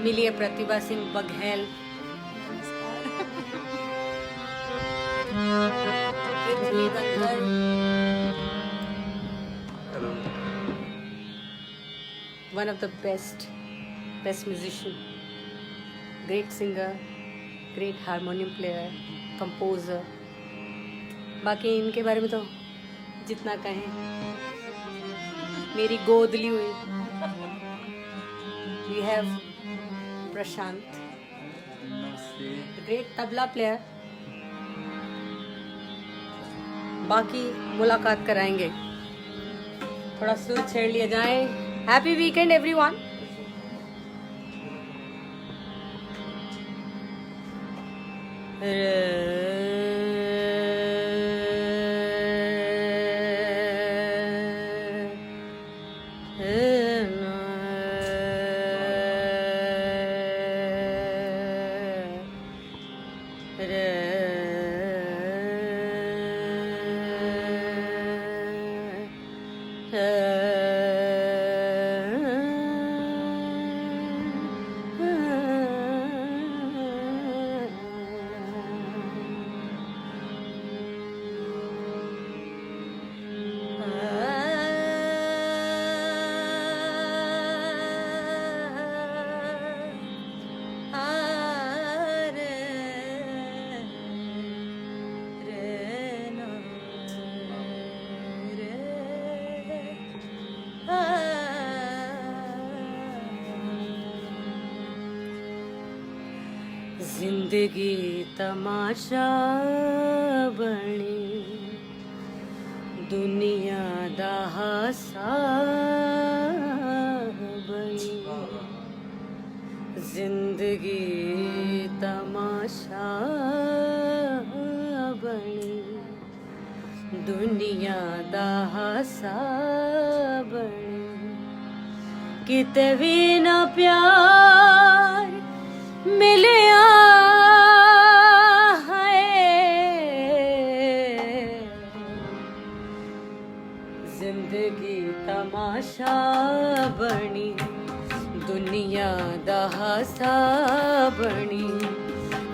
मिलिए प्रतिभा सिंह बघेल। पृथ्वी गंधर। Hello. One of the best musician, great singer, great harmonium player, composer। बाकी इनके बारे में तो जितना कहें मेरी गोद ली हुई। We have Prashant, the great tabla player। बाकी मुलाकात कराएंगे, थोड़ा सुर छेड़ लिया जाए। Happy weekend everyone. जिंदगी तमाशा बनी, दुनिया दा हासा बनी। जिंदगी तमाशा बनी, दुनिया दा हासा बनी। किते भी ना प्यार मिलिया है, जिंदगी तमाशा बनी, दुनिया दा हासा बनी।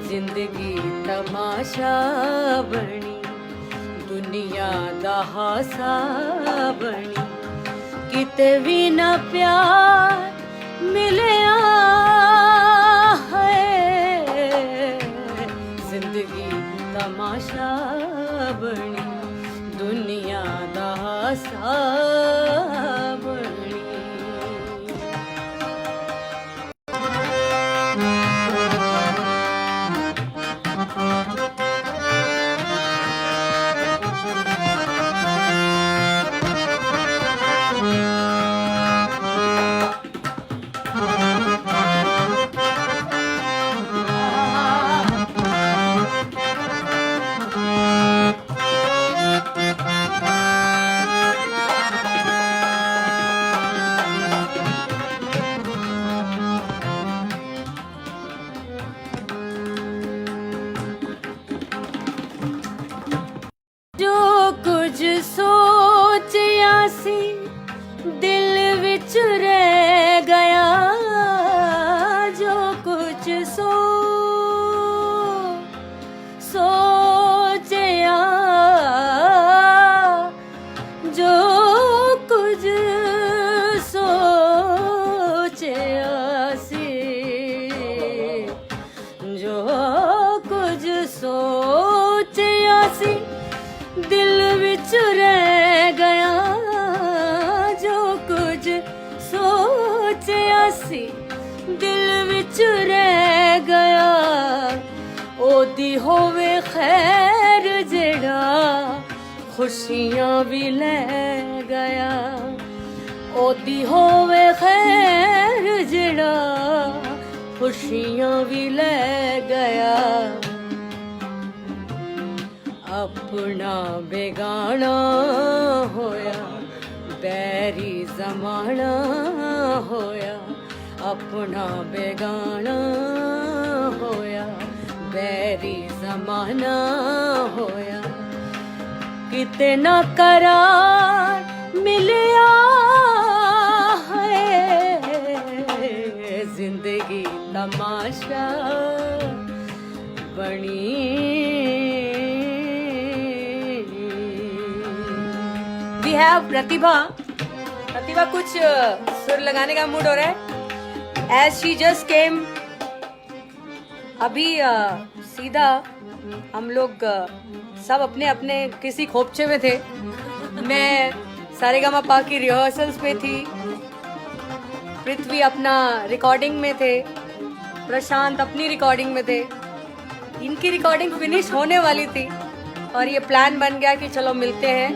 जिंदगी तमाशा बनी, दुनिया दा हासा बनी। किते भी ना प्यार मिलिया है, जिंदगी तमाशा बनी, दुनिया दा हासा बनी। होवे खैर जेड़ा खुशियां भी ले गया, ओदी होवे खैर जेड़ा खुशियां भी ले गया, अपना बेगाना होया बैरी जमाना होया, अपना बेगाना होया बैरी जमाना होया, किते ना करार मिलिया है, जिंदगी तमाशा बनी। वी हैव प्रतिभा। प्रतिभा कुछ सुर लगाने का मूड हो रहा है। एज शी जस्ट केम, अभी सीधा हम लोग सब अपने अपने किसी खोपचे में थे। मैं सारेगामापा की रिहर्सल्स पे थी, पृथ्वी अपना रिकॉर्डिंग में थे, प्रशांत अपनी रिकॉर्डिंग में थे। इनकी रिकॉर्डिंग फिनिश होने वाली थी और ये प्लान बन गया कि चलो मिलते हैं,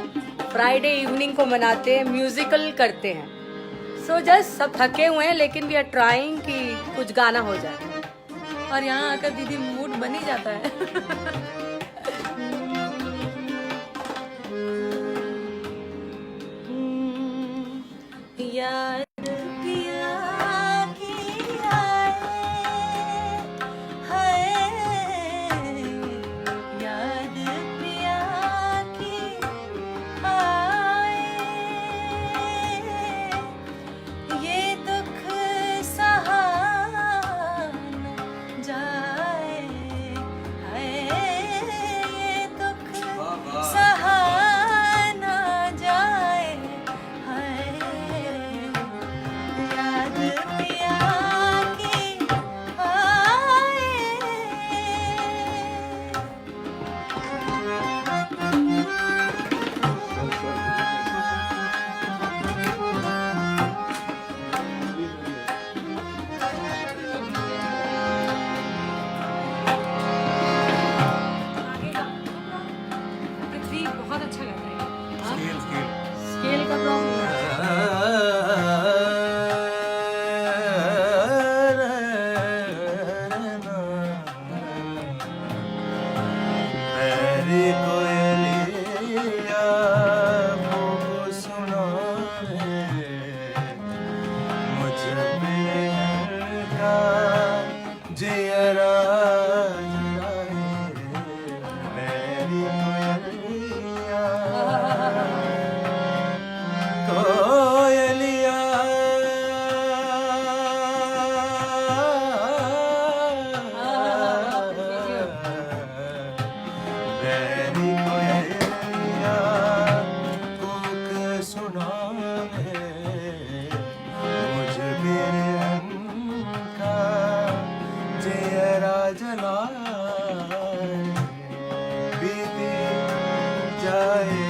फ्राइडे इवनिंग को मनाते हैं, म्यूजिकल करते हैं। सो जस्ट सब थके हुए हैं लेकिन वी आर ट्राइंग कि कुछ गाना हो जाए। और यहाँ आकर दीदी मूड बन ही जाता है। यार पिया की आए, हाय याद पिया की आए, ये दुख सहा जाए, हाय ये दुख सहा ना जाए, हाय याद पिया की आए। पृथ्वी बहुत अच्छा गाता है। स्केल स्केल स्केल का प्रॉब्लम है। मेरी कोयलिया वो सुना रे, मुझ में का जियरा जलाए, मेरी कोयलिया कोयलिया मेरी कोयलिया कूक सुना है, मुझ मेरे का जियरा जलाए, बीती जाए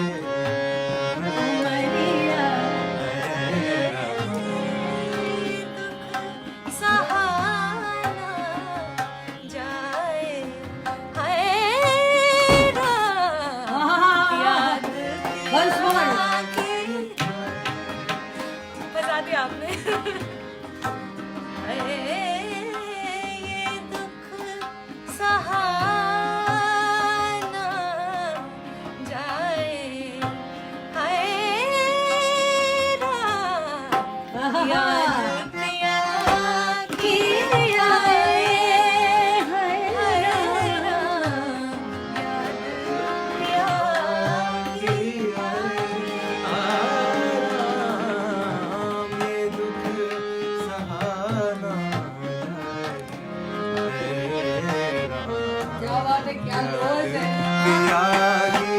सहाना जाए, हाय याद Once more. बता दिया आपने। हाय ये दुख सहाना जाए, हाय याद पिया की आए, हाय याद पिया की ये दुख सहाना तेरा क्या बात है, क्या दोस्त है। पिया की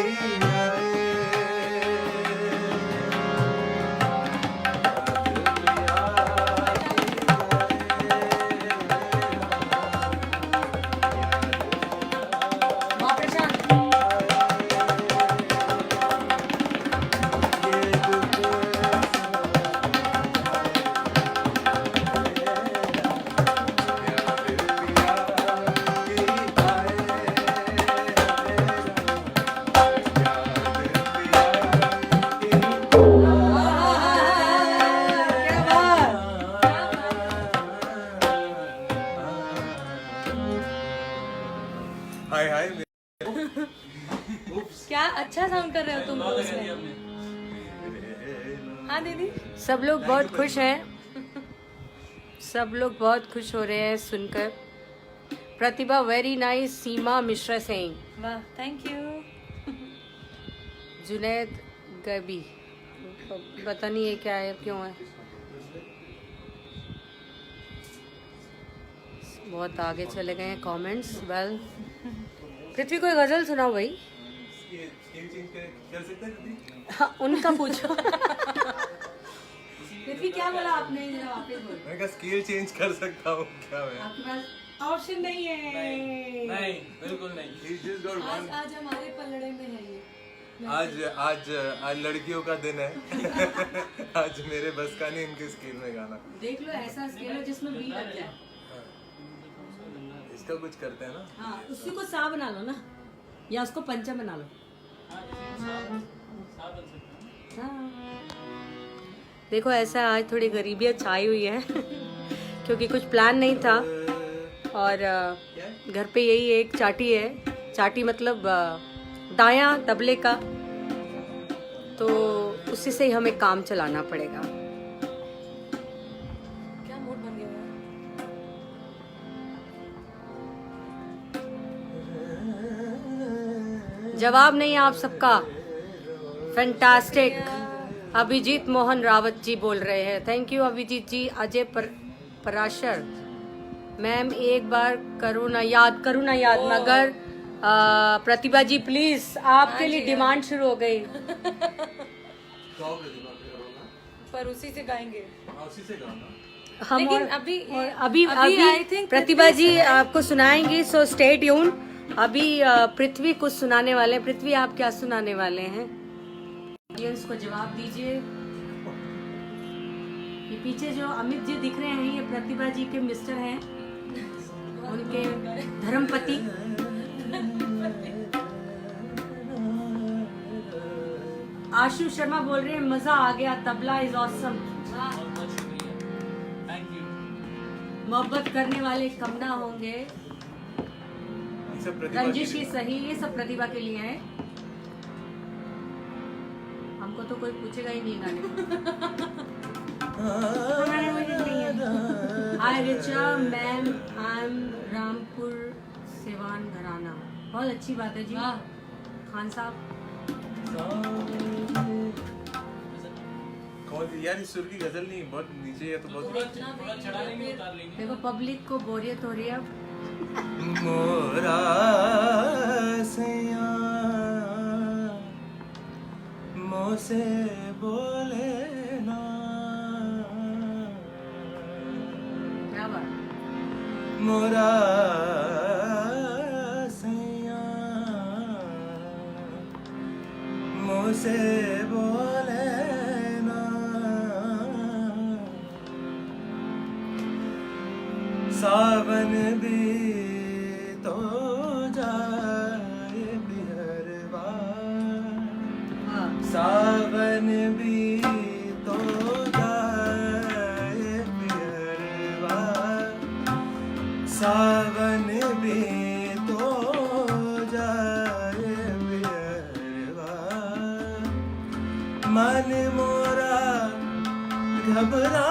माँ प्रशांत हाय हाय क्या अच्छा साउंड कर रहे हो तुम उसमें। हाँ दीदी। सब लोग बहुत खुश हैं, सब लोग बहुत खुश हो रहे हैं सुनकर। प्रतिभा वेरी नाइस, सीमा मिश्रा सिंह, वाह थैंक यू। जुनैद गबी, पता नहीं ये क्या है, क्यों है, बहुत आगे चले गए हैं कमेंट्स। वेल पृथ्वी कोई गजल सुनाओ भाई। कर सकते हैं हाँ, उनका पूछो। पृथ्वी क्या बोला आपने, जरा वापस बोलो। मैं क्या स्केल चेंज कर सकता हूँ क्या मैं? आपके पास ऑप्शन नहीं है। नहीं बिल्कुल नहीं। He's just got one. आज हमारे पलड़े में है ये। आज आज आज लड़कियों का दिन है। आज मेरे बस का नहीं इनके स्केल में गाना। देख लो ऐसा स्केल हो जिसमें बी लग जाए। इसका कुछ करते हैं ना। हाँ, उसी को सा बना लो ना, या उसको पंचा बना लो। हाँ। देखो ऐसा आज थोड़ी गरीबियत छाई हुई है क्योंकि कुछ प्लान नहीं था और घर पे यही एक चाटी है, चाटी मतलब दायां तबले का, तो उसी से ही हमें काम चलाना पड़ेगा। क्या मूड बन गया यार। जवाब नहीं आप सबका। फैंटास्टिक। अभिजीत मोहन रावत जी बोल रहे हैं, thank you Abhijit ji. Ajay Parashar, ma'am एक बार करो ना याद मगर प्रतिभा जी प्लीज, आपके लिए डिमांड शुरू हो गई। पर उसी से गाएंगे। उसी से गाना। हम लेकिन अभी I think प्रतिभा जी आपको सुनाएंगी, सो स्टे ट्यून। अभी पृथ्वी कुछ सुनाने वाले हैं। पृथ्वी आप क्या सुनाने वाले हैं? ऑडियंस को जवाब दीजिए। ये पीछे जो अमित जी दिख रहे हैं ये प्रतिभा जी के मिस्टर हैं, उनके धर्मपति। आशु शर्मा बोल रहे हैं मजा आ गया, tabla is awesome. Thank you. मोहब्बत करने वाले कम ना होंगे, ये सब प्रतिभा रंजिश की- ही सही, ये सब प्रतिभा के लिए है। हमको तो कोई पूछेगा ही नहीं गाने को। Hi Richa ma'am, I am Rampur Siwan gharana. बहुत अच्छी बात है जी खान साहब। कौन यार, इस सुर की गजल नहीं, बहुत नीचे है तो बहुत। थोड़ा चढ़ा लेंगे, उतार लेंगे। देखो पब्लिक को बोरियत हो रही है अब। मोरा सैया मोसे बोले ना, क्या बात। मोरा सैया मोसे बोले ना, सावन भी तो जाए बिहरवा, सावन भी तो जाए बिहरवा, सावन भी तो जाए बिहरवा, मन मोरा घबरा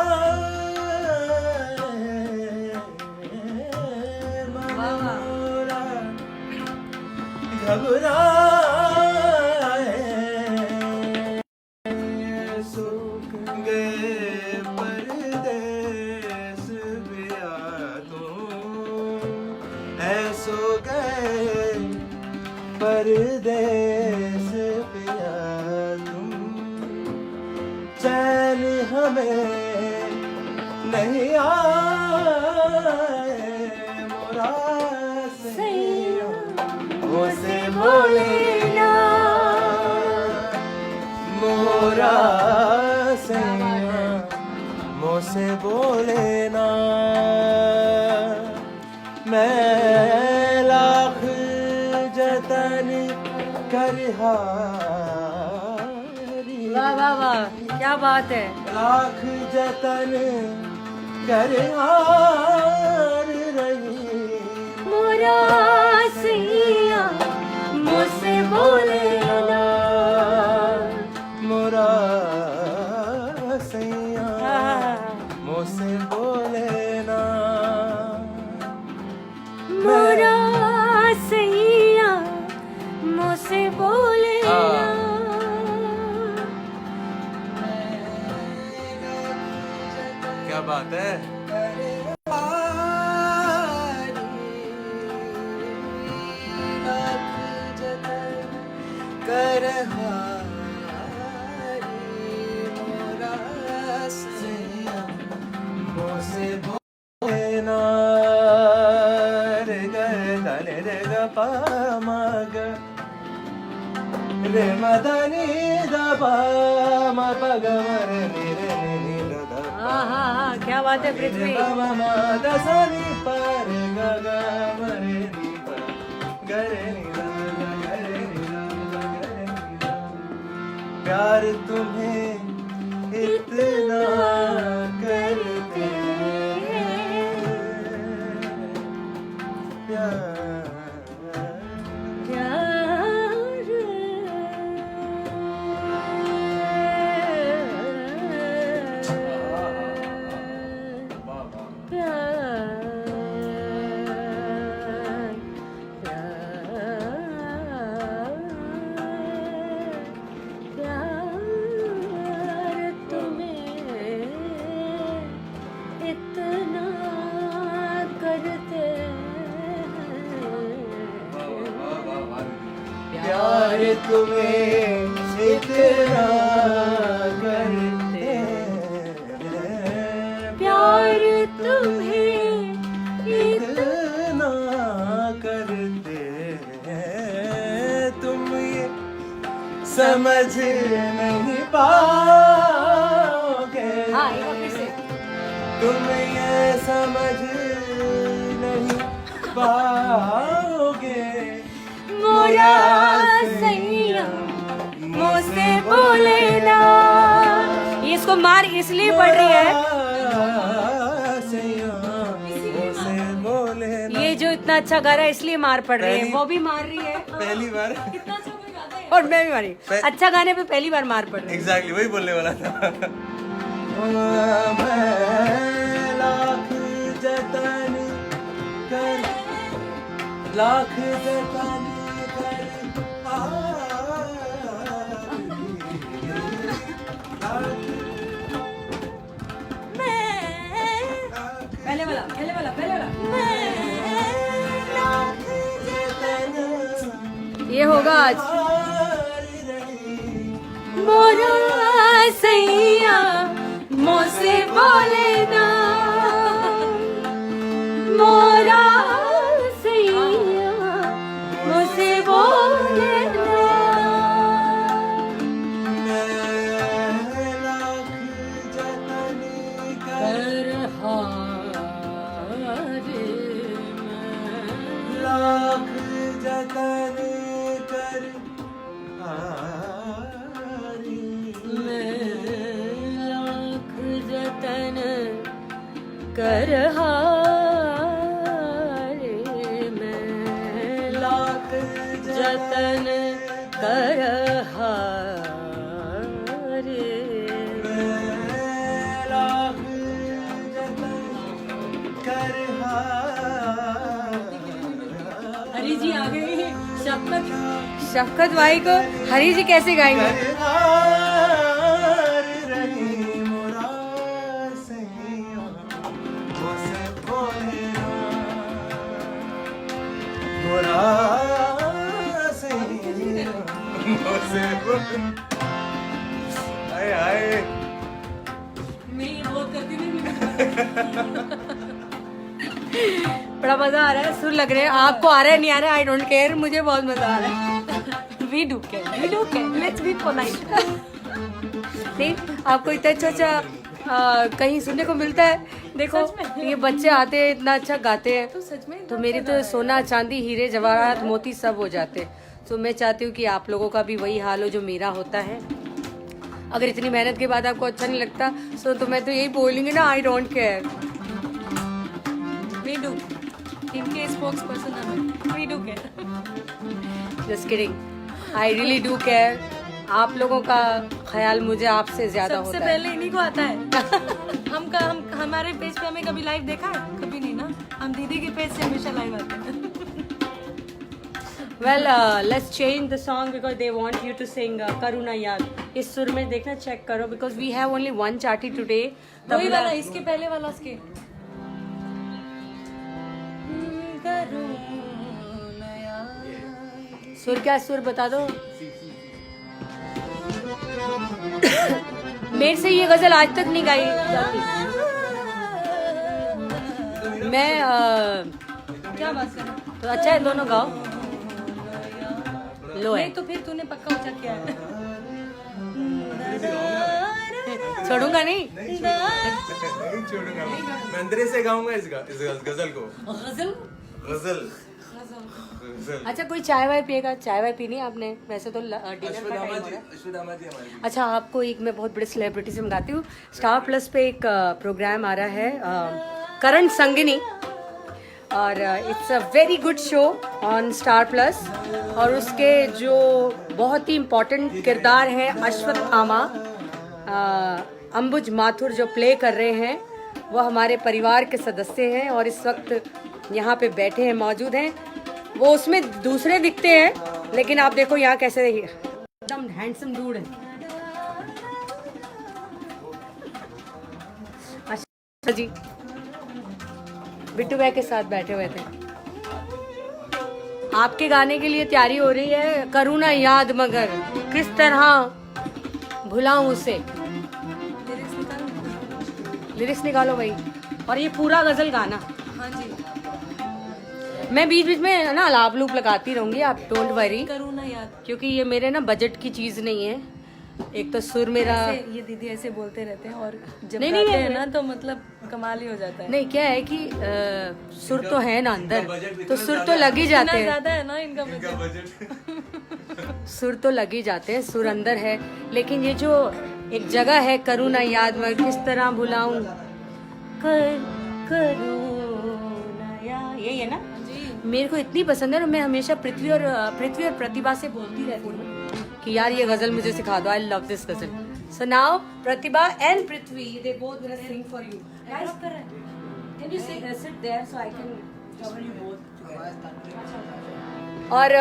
घबराए, सूख गए परदेस बिया तुम, ऐसो गए परदेस बिया तुम, चैन हमें नहीं आए मोरा सैया मोसे बोले ना, मोरा सैया मोसे बोले ना, मैं लाख जतन कर हारी, वाह वाह वाह, क्या बात है। लाख जतन कर हार रही, मोरा सैया पा मा ग रे म ध नि ध पा म प ग म रे नि रे नि नि ध ध हाँ हाँ हाँ, क्या बात है पृथ्वी। प म म ध स नि प रे ग ग म रे नि प ग रे नि ध ग ग रे नि ध ग ग रे नि ध। प्यार तुम्हें इतना करते प्यार तुम्हें इतना करते प्यार तुम्हें इतना करते तुम ये समझ नहीं पाओगे हाँ एक बार फिर से। तुम ये समझ नहीं पाओगे मोरा सैया मुझसे बोले ना। ये इसको मार इसलिए पड़ रही है, ये जो इतना अच्छा गा रहा है इसलिए मार पड़ रही है। वो भी मार रही है पहली बार कितना अच्छा कोई गाता है। और मैं भी मारी। अच्छा गाने पे पहली बार मार पड़ रही है। एग्जैक्टली वही बोलने वाला था। मैं लाख जतन कर लाख जतन कर पहले वाला पहले वाला पहले वाला ये होगा आज। मोरा सैया मुझसे बोले ना, मोरा सैया मुझसे बोले ना। कर हारे लाख जतन कर हारी मैं लाख जतन कर हारे मैं लाख जतन कर हारे। लाख जतन कर हरी जी आ गई। शफकत भाई को हरी जी कैसे गाएंगे? आए आए मैं ये बहुत करती नहीं। बड़ा मजा आ रहा है, सुर लग रहे हैं। आपको आ रहा है नहीं आ रहा है, आई डोंट केयर, मुझे बहुत मजा आ रहा है। We do care, let's be polite. नहीं आपको इतना अच्छा कहीं सुनने को मिलता है। देखो ये बच्चे आते हैं इतना अच्छा गाते हैं, तो सच में तो मेरी तो सोना चांदी हीरे जवाहरात मोती सब हो जाते। तो मैं चाहती हूँ कि आप लोगों का भी वही हाल हो जो मेरा होता है। अगर इतनी मेहनत के बाद आपको अच्छा नहीं लगता तो मैं तो यही बोलूँगी ना, I don't care. We do, इनके स्पोक्स पर्सन हमें we do care. Just kidding, I really do care. आप लोगों का ख्याल मुझे आपसे ज्यादा सबसे होता है। पहले इन्हीं को आता है। हम हमारे पेज पे हमें कभी लाइव देखा है? कभी नहीं ना। हम दीदी के पेज से हमेशा लाइव आते हैं। Well, let's change the song because they want you to sing Karuna Yaad. इस सुर में देखना चेक करो because we have only one चाटी today. वही वाला, इसके पहले वाला उसके। सुर क्या सुर बता दो। मेरे से ये गजल आज तक नहीं गाई जाती। मैं क्या बात कर रहा है? तो अच्छा है, दोनों गाओ। लो है, नहीं तो फिर तूने पक्का ऊंचा किया है। छोड़ूंगा नहीं। नहीं छोड़ूंगा मैं अंदर से गाऊंगा इस गजल को। गजल। गजल। अच्छा, कोई चाय वाय पिएगा? चाय वाय पीनी है आपने? वैसे तो डिनर का टाइम हो रहा है। अश्वत्थामा जी हमारी। अच्छा, आपको एक मैं बहुत बड़े सेलिब्रिटी से मंगाती हूँ। स्टार प्लस पे एक प्रोग्राम आ रहा है, करण संगिनी, और it's a very good show on star plus. और उसके जो बहुत ही इम्पोर्टेंट किरदार हैं अश्वत्थामा, अंबुज माथुर जो प्ले कर रहे हैं, वो हमारे परिवार के सदस्य हैं और इस वक्त यहाँ पे बैठे हैं, मौजूद हैं। वो उसमें दूसरे दिखते हैं, लेकिन आप देखो यहाँ कैसे एकदम हैंडसम डूड है। अच्छा जी, बिट्टू भाई के साथ बैठे हुए थे। आपके गाने के लिए तैयारी हो रही है। करूँ ना याद मगर किस तरह भुलाऊं उसे। लिरिक्स निकालो भाई। और ये पूरा गजल गाना। हाँ जी, मैं बीच बीच में ना लाभ लूप लगाती रहूंगी, आप डोंट वरी, करूँ ना याद। क्योंकि ये मेरे ना बजट की चीज नहीं है। एक तो सुर मेरा ये दीदी ऐसे बोलते रहते हैं और जब नहीं, गाते नहीं, हैं ना तो मतलब कमाल ही हो जाता है। नहीं, क्या है कि सुर तो है ना अंदर, तो सुर तो लग ही जाते इतना हैं। ज्यादा है ना इनका बजट। सुर तो लग ही जाते हैं, सुर अंदर है। लेकिन ये जो एक जगह है, करूँ ना याद मैं किस तरह भुलाऊं, करूँ ना याद, यही है ना। मेरे को इतनी पसंद है और मैं हमेशा पृथ्वी और प्रतिभा से बोलती रहती हूँ कि यार ये गजल मुझे सिखा दो, आई love this ghazal. So now Pratibha and Prithvi, they both will sing for you guys. Can you sit there so I can cover you both. और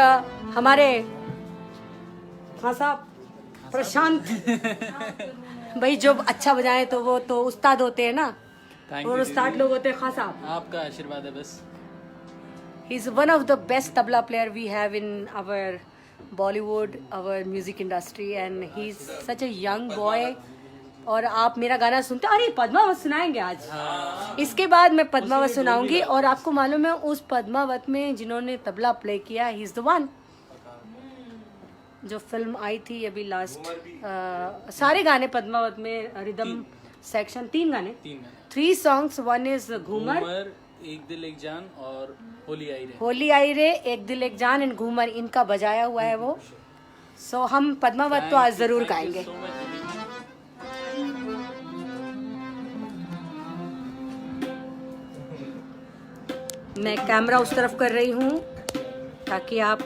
हमारे हाँ साहब प्रशांत भाई जो अच्छा बजाए तो वो तो उस्ताद होते हैं ना, और उस्ताद लोग होते हैं खान साहब। आपका आशीर्वाद है बस। He is one of the best tabla player we have in our Bollywood, our music industry, and he's such a young boy. और आप मेरा गाना सुनते, अरे पद्मावत सुनाएंगे आज। इसके बाद मैं पद्मावत सुनाऊंगी, और आपको मालूम है उस पद्मावत में जिन्होंने तबला प्ले किया, ही इज द वन। जो फिल्म आई थी अभी लास्ट, सारे गाने पद्मावत में, रिदम सेक्शन, 3 गाने, 3 songs। वन इज घूमर, एक दिल एक जान और होली आई रे। होली आई रे, एक दिल एक जान एंड घूमर, इनका बजाया हुआ है वो। सो हम पद्मावत तो आज जरूर गाएंगे। मैं कैमरा उस तरफ कर रही हूँ ताकि आप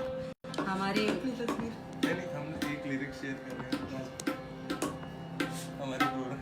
हमारे हम एक लिरिक्स शेयर कर रहे हैं हमारे प्रोग्राम।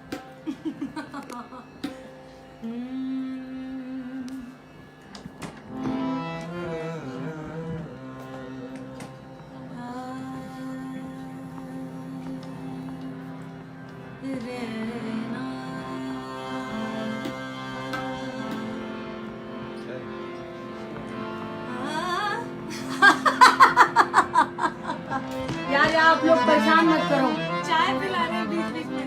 यार आप लोग परेशान मत करो, चाय पिला रहे हैं बीच बीच में।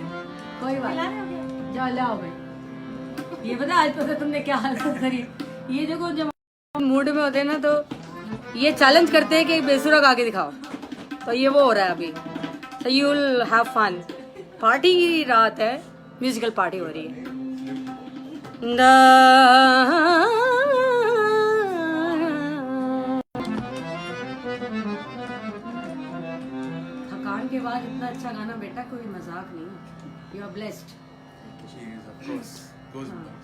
कोई बात नहीं, जाओ लाओ भाई। ये पता आज पता तुमने क्या हालत करी। ये देखो जब मूड में होते हैं ना तो ये चैलेंज करते हैं कि बेसुरा गा के दिखाओ, तो ये वो हो रहा है अभी। तो you will have fun. Party की रात है, म्यूजिकल पार्टी हो रही है। थकान के बाद इतना अच्छा गाना बेटा कोई मजाक नहीं। You are blessed. She is, of course, goes without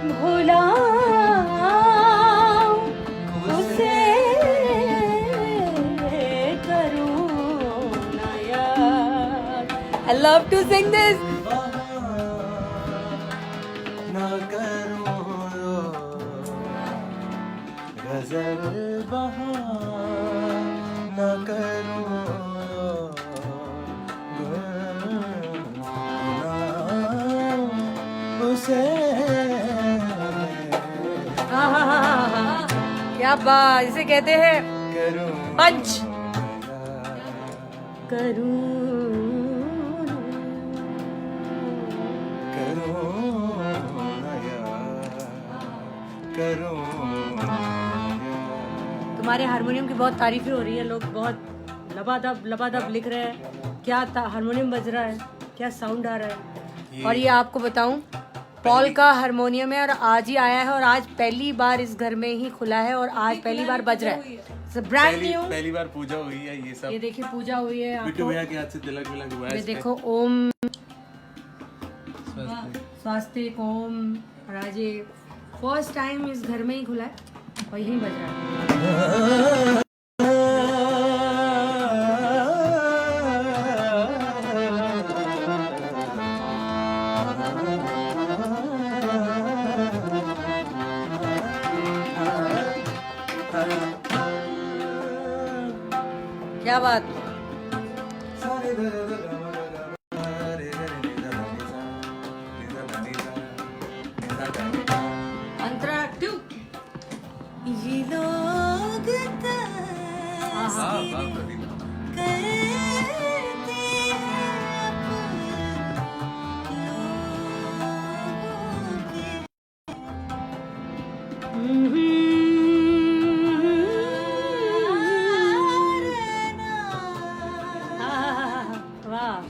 भुलाऊं उसे करूं ना याद. I love to sing this. ना करूं गजल बहार ना करूं गुनगुनाऊं उसे क्या बात, इसे कहते हैं करूं पंच. करूं तुम्हारे हारमोनियम की बहुत तारीफें हो रही है. लोग बहुत लबादब लिख रहे हैं. क्या हारमोनियम बज रहा है, क्या साउंड आ रहा है. और ये आपको बताऊं, पॉल का हारमोनियम है और आज ही आया है और आज पहली बार इस घर में ही खुला है और आज पहली बार बज रहा है. Brand new. पहली बार पूजा हुई है. ये सब ये देखिए पूजा हुई है. बिट्टू भैया के हाथ से तिलक विलक हुआ है. ये देखो ओम स्वास्तिक ओम. और आज ये फर्स्ट टाइम इस घर में ही खुला है और यहीं बज रहा है. क्या बात. अंतराक्टिव. ये लोग वाह.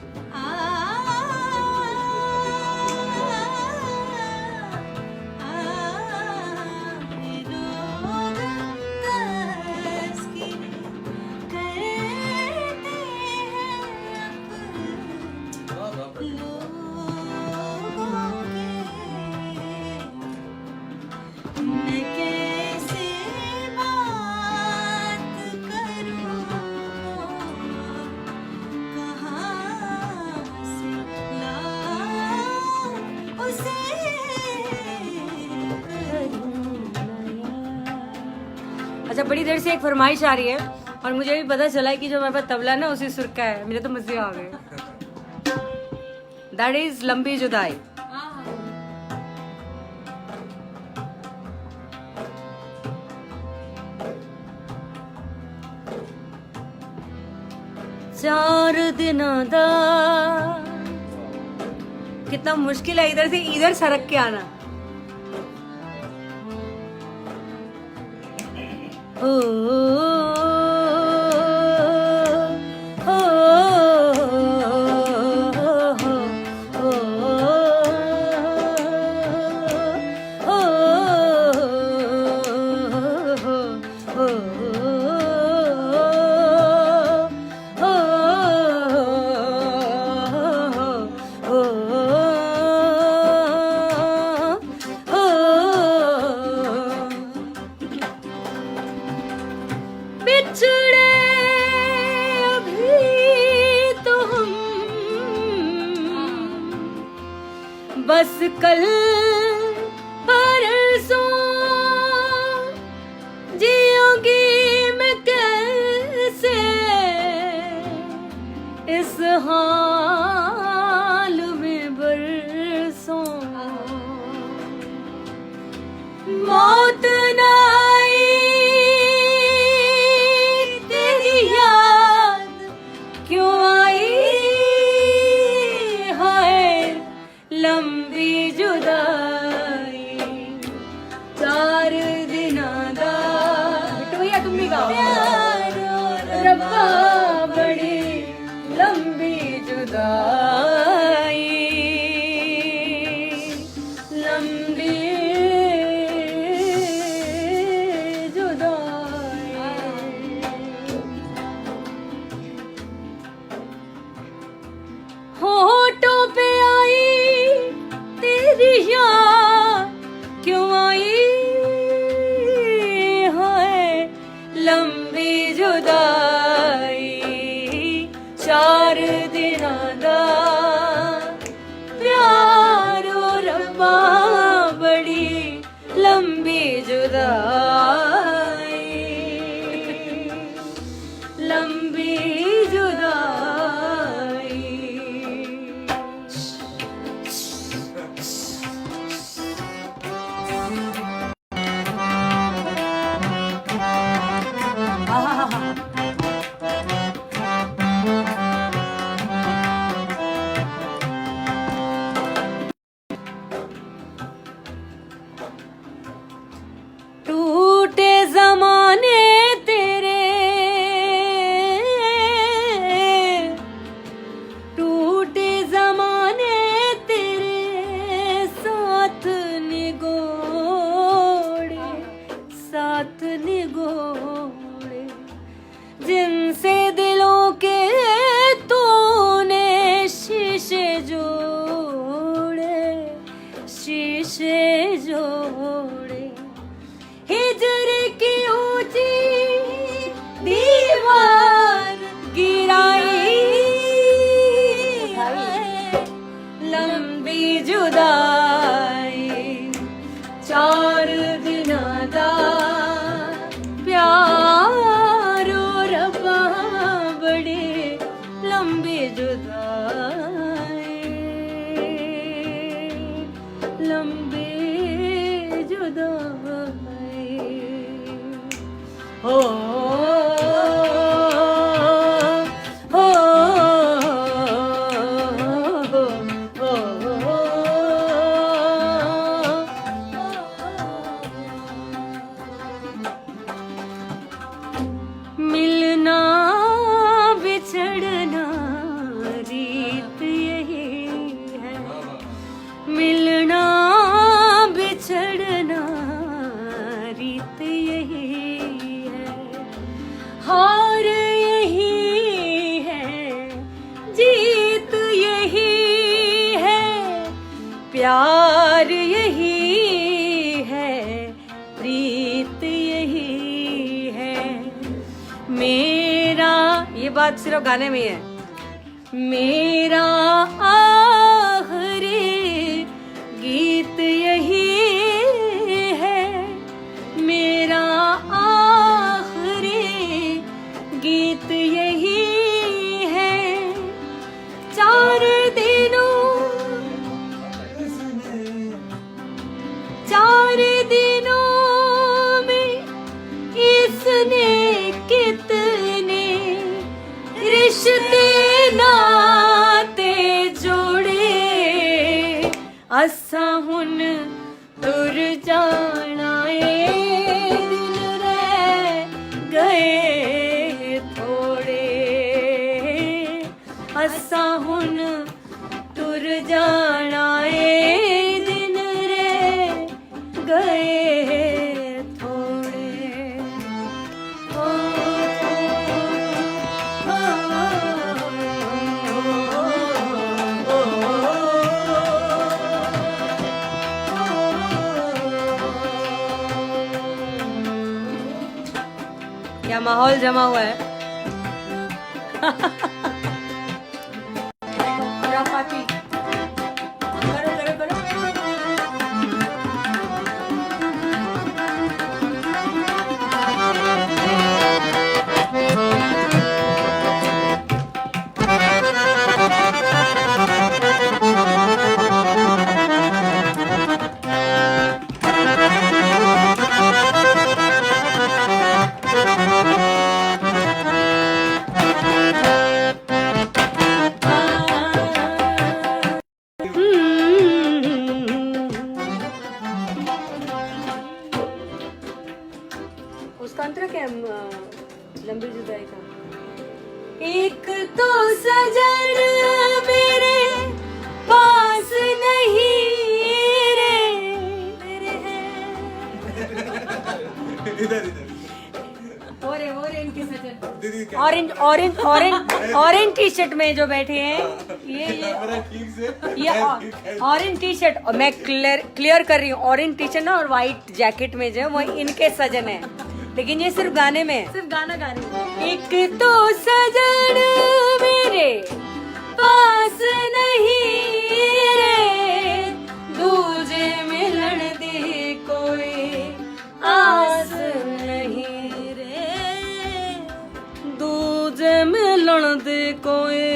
अच्छा, बड़ी देर से एक फरमाइश आ रही है और मुझे भी पता चला है कि जो हमारे पास तबला ना उसी सुर का है. मेरे तो मजे आ गए. दैट इज लंबी जुदाई. चार दिनों दा. कितना मुश्किल है इधर से इधर सरक के आना. ओ, ओ, बिछड़े अभी तो हम बस कल परसों जियोगी मैं कैसे इस हाल में बरसों. मौत ना लंबी जुदाई. चार दिनों दा. बिट्टू भैया तुम भी गाओ. रब्बा बड़ी लंबी जुदाई. लंबी जोड़े हिजर की ऊंची दीवार गिराई है लंबी जुदाई 4 दिनां दा प्यारो रब्बा बड़ी लंबी जुदाई लंबी जुदाई हो हो मिलना बिछड़ना रीत यही है मिलना बिछड़ना रीत यही है हार यही है जीत यही है प्यार यही है प्रीत यही है मेरा ये बात सिर्फ गाने में है मेरा आखिरी गीत यही है मेरा आखिरी गीत यही है 4 दिनों में इसने कितने रिश्ते नाते जोड़े असा हुन तुर जाना दिन रह गए थोड़े असा हुन तुर जाना दिन रह गए थोड़े क्या माहौल जमा हुआ है खुराफाती। करो करो करो उसका अंतरा क्या है, लंबी जुदाई का एक तो सजन मेरे पास नहीं रे मेरे इधर इधर वो रे इनके सजन दीदी क्या ऑरेंज टी शर्ट में जो बैठे हैं ये ठीक से ये ऑरेंज टी शर्ट मैं क्लियर कर रही हूँ ऑरेंज टी शर्ट ना और व्हाइट जैकेट में जो वो इनके सजन है लेकिन ये सिर्फ गाने में है सिर्फ गाना गा रही हूँ। एक तो सजन मेरे पास नहीं रे दूजे मिलन दी कोई आस नहीं रे दूजे मिलन दी कोई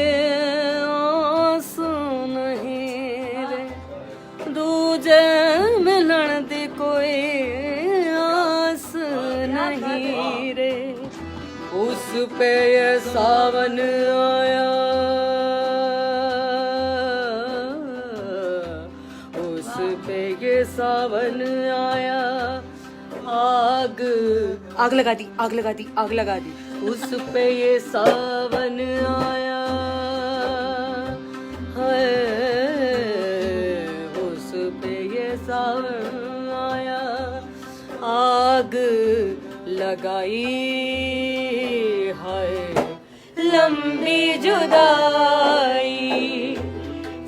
आस नहीं रे दूजे मिलन दी कोई आस नहीं रे उस पे ये सावन आया उस पे ये सावन आया आग लगा दी उस पे ये सावन आया है उस पे ये सावन आया आग लगाई है लंबी जुदाई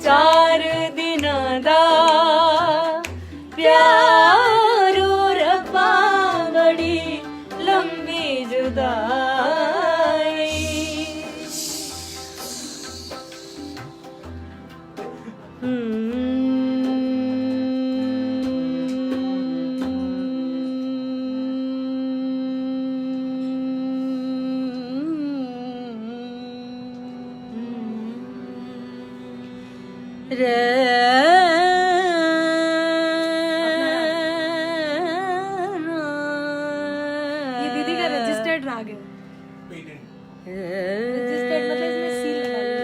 4 दिनां दा प्यार ये दीदी का रजिस्टर्ड राग है। रजिस्टर्ड मतलब इसमें सील लगा दी है।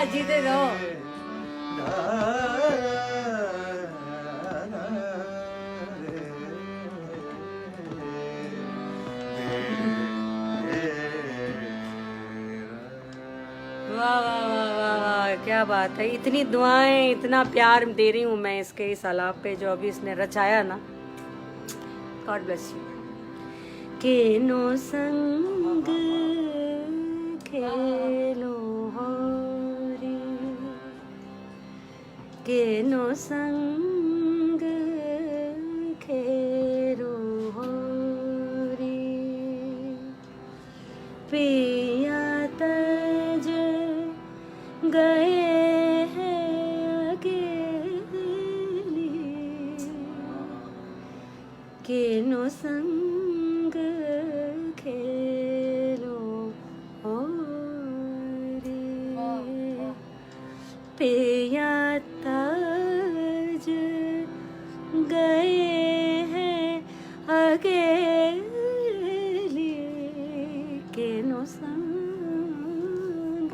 जीते रहो। वाह वाह वाह वाह वाह, क्या बात है। इतनी दुआएं, इतना प्यार दे रही हूँ मैं इसके इस आलाप पे जो अभी इसने रचाया ना। God bless you. केनो संग खेलो होरी, केनो संग खेलो होरी, पिया तज गए हैं अकेली, केनो संग खेलो होरी, पिया तज गए हैं अकेली, केनो संग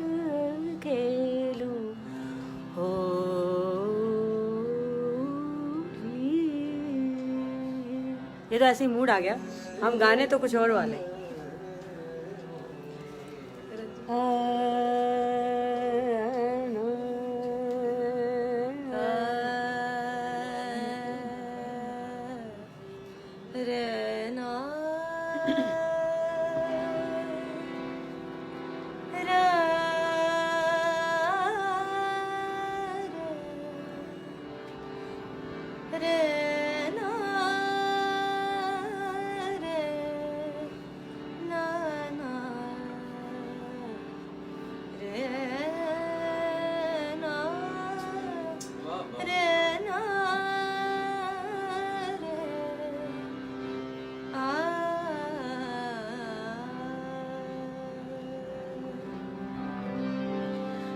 खेलो होरी। ये तो ऐसे ही मूड आ गया। हम गाने तो कुछ और वाले।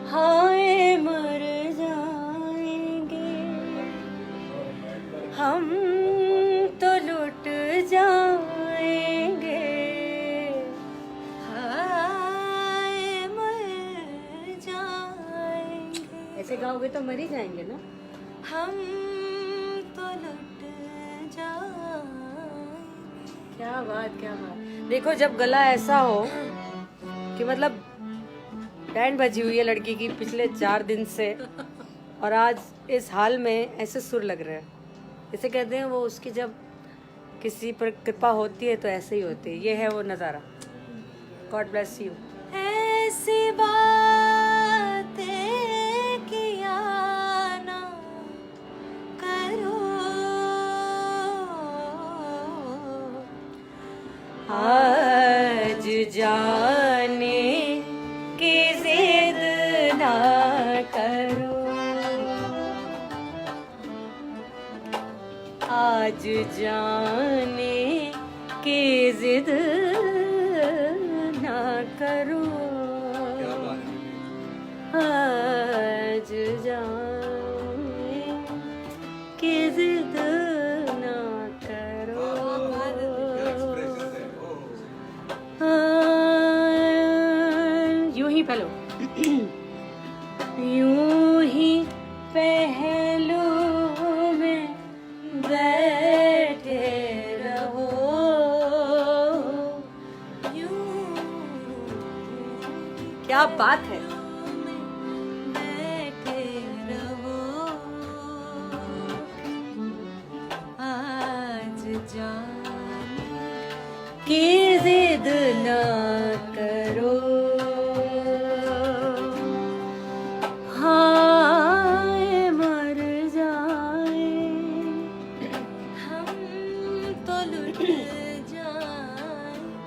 हाय मर जाएंगे हम तो लुट जाएंगे, हाय मर जाएंगे। ऐसे गाओगे तो मर ही जाएंगे ना। हम तो लुट जाएंगे। क्या बात, क्या बात। देखो जब गला ऐसा हो कि मतलब बैंड बजी हुई है लड़की की पिछले 4 दिन से, और आज इस हाल में ऐसे सुर लग रहे हैं। इसे कहते हैं वो उसकी जब किसी पर कृपा होती है तो ऐसे ही होती है। ये है वो नज़ारा। God bless you. ऐसी बातें किया ना करो आज जाने की जिद ना करो, आज जाने की जिद ना करो, आज जाने की जिद ना करो। यूं ही पहलो यूं ही पहलू में बैठे रहो, क्या बात है। बैठे रहो, आज जाने की जिद ना करो, हाय मर जाए हम तो लुट जाएंगे,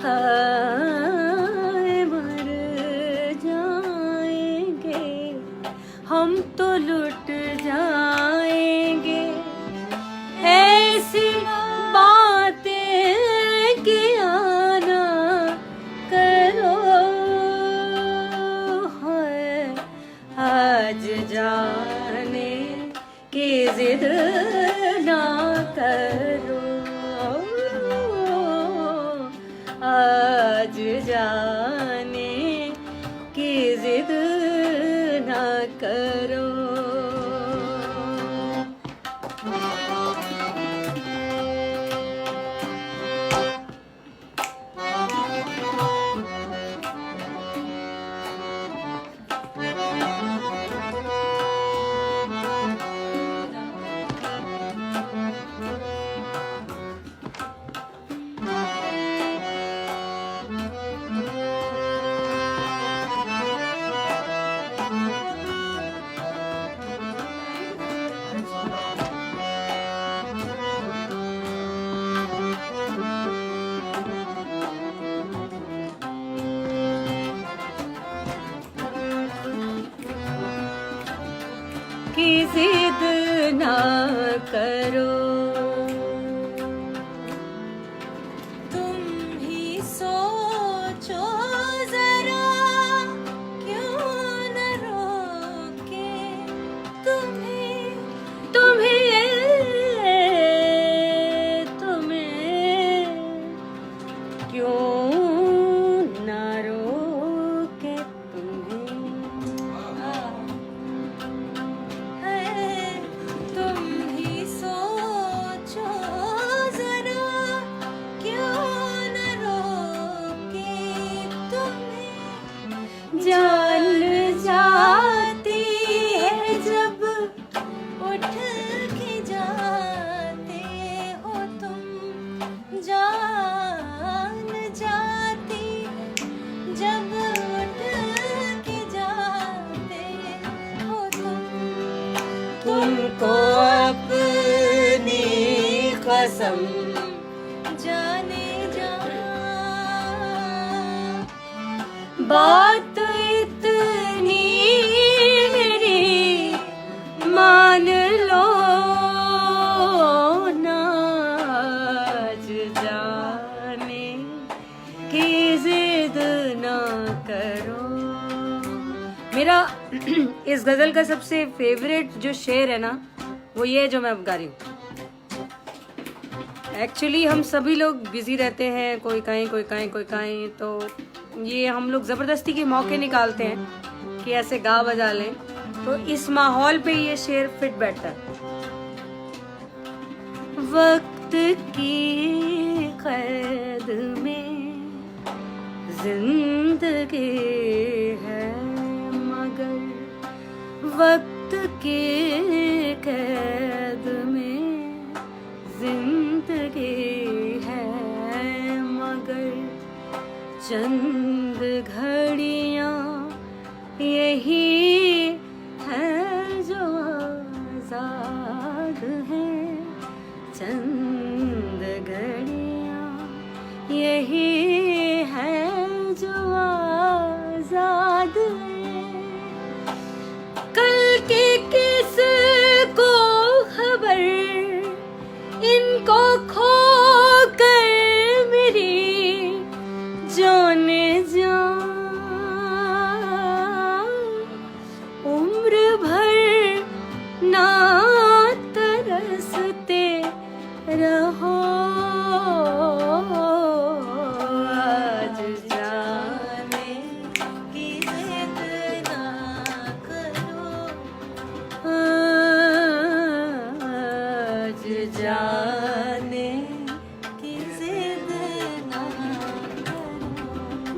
हाय मर जाएंगे, हम तो लुट जाएंगे, ऐसी बातें किया ना करो, है आज जाने की जिद ना करो, आज जाने की जिद ना करो। की जिद ना करो, तुम ही सोचो जरा, क्यों न रोके तुम्हें, क्यों ना रोके तुम्हें, तुम ही सोचो जरा, क्यों न रोके तुम्हें, जान जाती है जब उठ के जाते हो तुम, जान जाती जब उठ के जाते हो तुम, तुमको अपनी कसम जाने जा, बात इतनी मेरी मान लो ना, आज जाने की जिद ना करो। मेरा इस गजल का सबसे फेवरेट जो शेर है ना, वो ये है जो मैं अब गा रही हूँ। एक्चुअली हम सभी लोग बिजी रहते हैं, कोई कहीं कोई कहीं कोई कहीं, तो ये हम लोग ज़बरदस्ती के मौके निकालते हैं कि ऐसे गा बजा लें, तो इस माहौल पे ये शेर फिट बैठता है। वक्त की कैद में जिंदगी है, मगर वक्त की कैद में जिंदगी है, मगर चंद घड़ियां यही है जो आजाद है, चंद घड़ियां यही है जो आजाद है। कल की किस को खबर, इनको खो कर मेरी जाने जा, उम्र भर ना तरसते रहो, आज जाने की जिद ना करो, आज जाने की जिद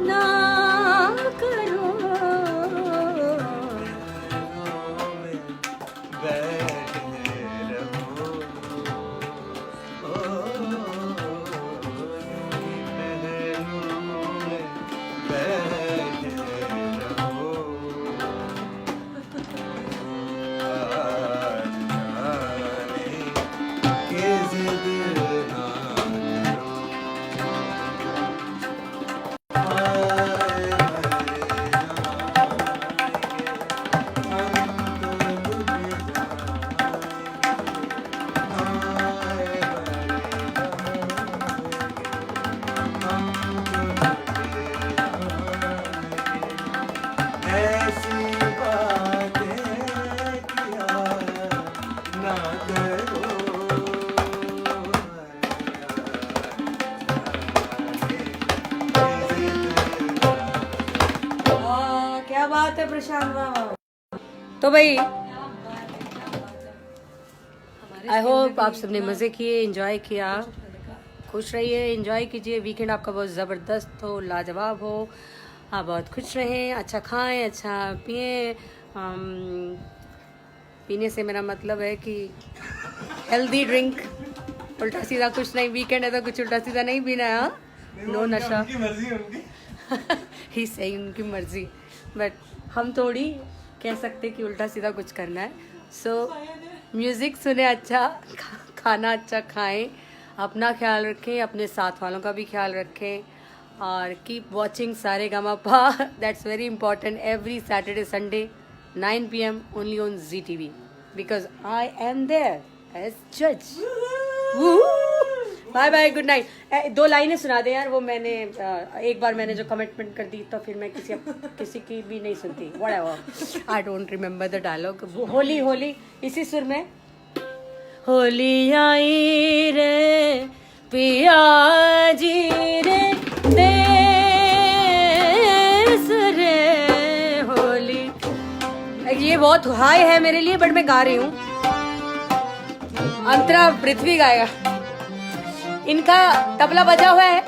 ना करो, क्या बात है प्रशांत बाबा। तो भाई आई होप आप सबने मज़े किए, एंजॉय किया, खुश रहिए, एंजॉय कीजिए। वीकेंड आपका बहुत ज़बरदस्त हो, लाजवाब हो, आप बहुत खुश रहें, अच्छा खाएं, अच्छा पिएं। पीने से मेरा मतलब है कि हेल्दी ड्रिंक, उल्टा सीधा कुछ नहीं। वीकेंड है तो कुछ उल्टा सीधा नहीं पीना है। हाँ, नो नशा। उनकी मर्जी है उनकी। ही सही, उनकी मर्जी, बट हम थोड़ी कह सकते कि उल्टा सीधा कुछ करना है। सो म्यूज़िक सुने, अच्छा खाना अच्छा खाएं, अपना ख्याल रखें, अपने साथ वालों का भी ख्याल रखें, और keep watching Saregamapa. That's very important. Every Saturday Sunday 9 PM only on ZTV, because I am there as जज। Bye bye, good night. 2 लाइनें सुना दे यार, वो मैंने एक बार मैंने जो कमिटमेंट कर दी तो फिर मैं किसी की भी नहीं सुनती। Whatever, I don't remember the dialogue. होली होली इसी सुर में। होली आई रे पिया जी रे देश रे होली। ये बहुत हाई है मेरे लिए, बट मैं गा रही हूँ। अंतरा पृथ्वी गाएगा। इनका तबला बजा हुआ है।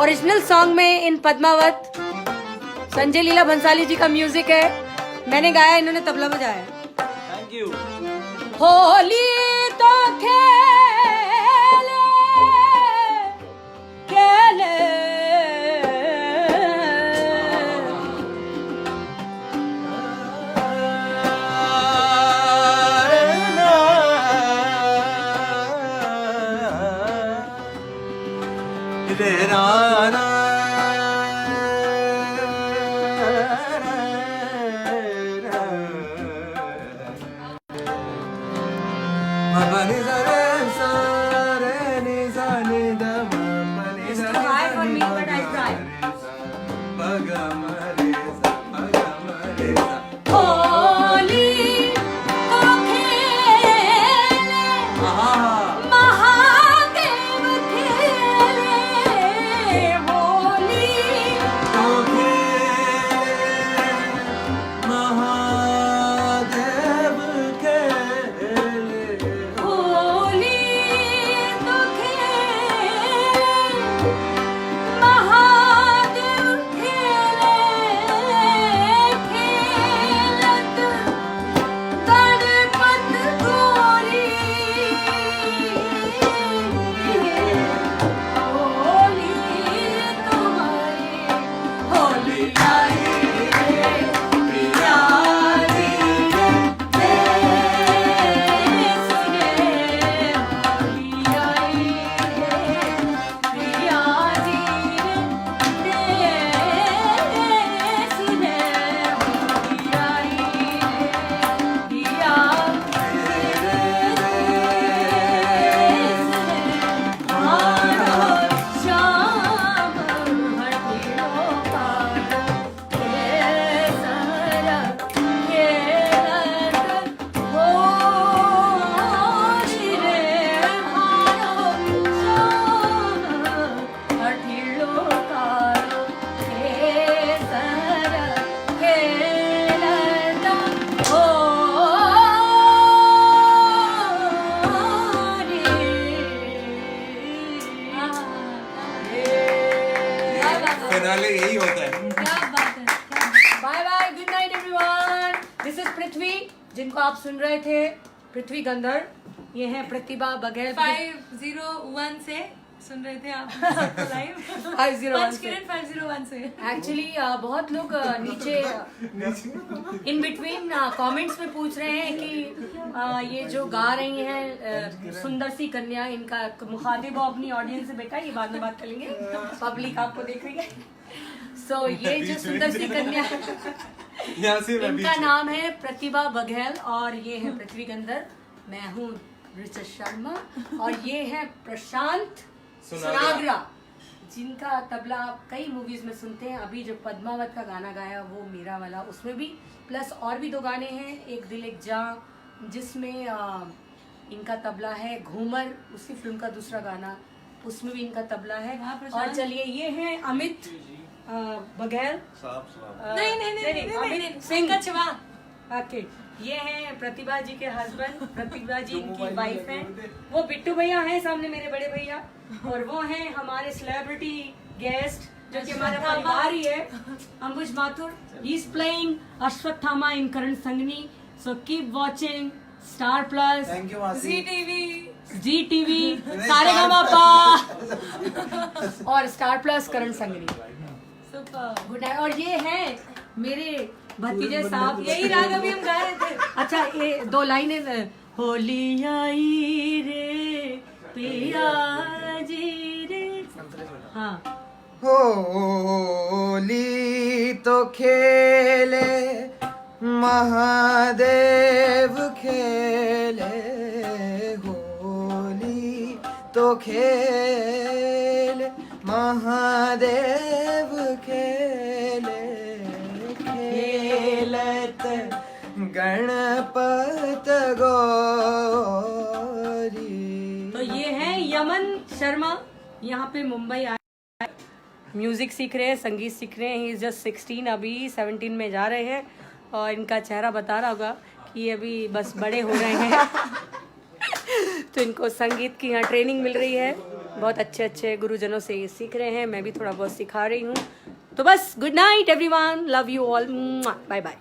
ओरिजिनल सॉन्ग में इन पद्मावत संजय लीला भंसाली जी का म्यूजिक है, मैंने गाया, इन्होंने तबला बजाया है। Thank you. होली तो खेले खेले होली फिनाले यही होता है। क्या बात है, क्या bye bye, good night everyone. This is Prithvi, जिनको आप सुन रहे थे, पृथ्वी गंधर्व। ये है प्रतिभा बघेल। 501 से सुन रहे थे आप लाइव 501 से। किरण 501 से। एक्चुअली बहुत लोग नीचे इन बिटवीन कमेंट्स में पूछ रहे हैं कि ये जो गा रही हैं सुंदर सी कन्या, इनका मुखातिब हो अपनी ऑडियंस से। बेटा ये बाद में बात करेंगे, पब्लिक आपको देख रही है। सो ये जो सुंदर सी कन्या, यहाँ से मैं इनका बीच में। नाम है प्रतिभा बघेल और ये है पृथ्वी गंधर्व। मैं हूँ ऋचा शर्मा और ये है प्रशांत सुनागरा, जिनका तबला आप कई मूवीज में सुनते हैं। अभी जो पद्मावत का गाना गाया वो मेरा वाला, उसमें भी, प्लस और भी 2 गाने हैं, एक दिल एक जां जिसमें इनका तबला है, घूमर उसी फिल्म का दूसरा गाना, उसमें भी इनका तबला है। वाह, प्रशांत। और चलिए ये है अमित बघेल। नहीं अमित सिंह सिंह। ओके, ये हैं प्रतिभा जी के हस्बैंड, प्रतिभा जी इनकी वाइफ हैं। वो बिट्टू भैया हैं सामने, मेरे बड़े भैया। और वो हैं हमारे सेलिब्रिटी गेस्ट जो कि हमारा परिवार ही है, Ambuj Mathur. He is playing Ashwatthama in Karan Sangini. So keep watching Star Plus, Thank you, मासी। जी टीवी, सारेगामापा और Star Plus Karan Sangini. Super. Good night. और ये है मेरे भतीजे साहब, यही राग अभी हम गा रहे थे। अच्छा ये 2 लाइनें। होली आई रे पिया जी रे। हाँ, होली तो खेले महादेव खेले, होली तो खेले महादेव खेले, खेलत गणपत गौरी। तो ये है यमन शर्मा, यहाँ पे मुंबई आए, म्यूजिक सीख रहे हैं, संगीत सीख रहे हैं। ही इज जस्ट 16, अभी 17 में जा रहे हैं। और इनका चेहरा बता रहा होगा कि ये अभी बस बड़े हो रहे हैं। तो इनको संगीत की यहाँ ट्रेनिंग मिल रही है, बहुत अच्छे अच्छे गुरुजनों से ये सीख रहे हैं। मैं भी थोड़ा बहुत सिखा रही हूँ। तो बस good night everyone, love you all, bye bye.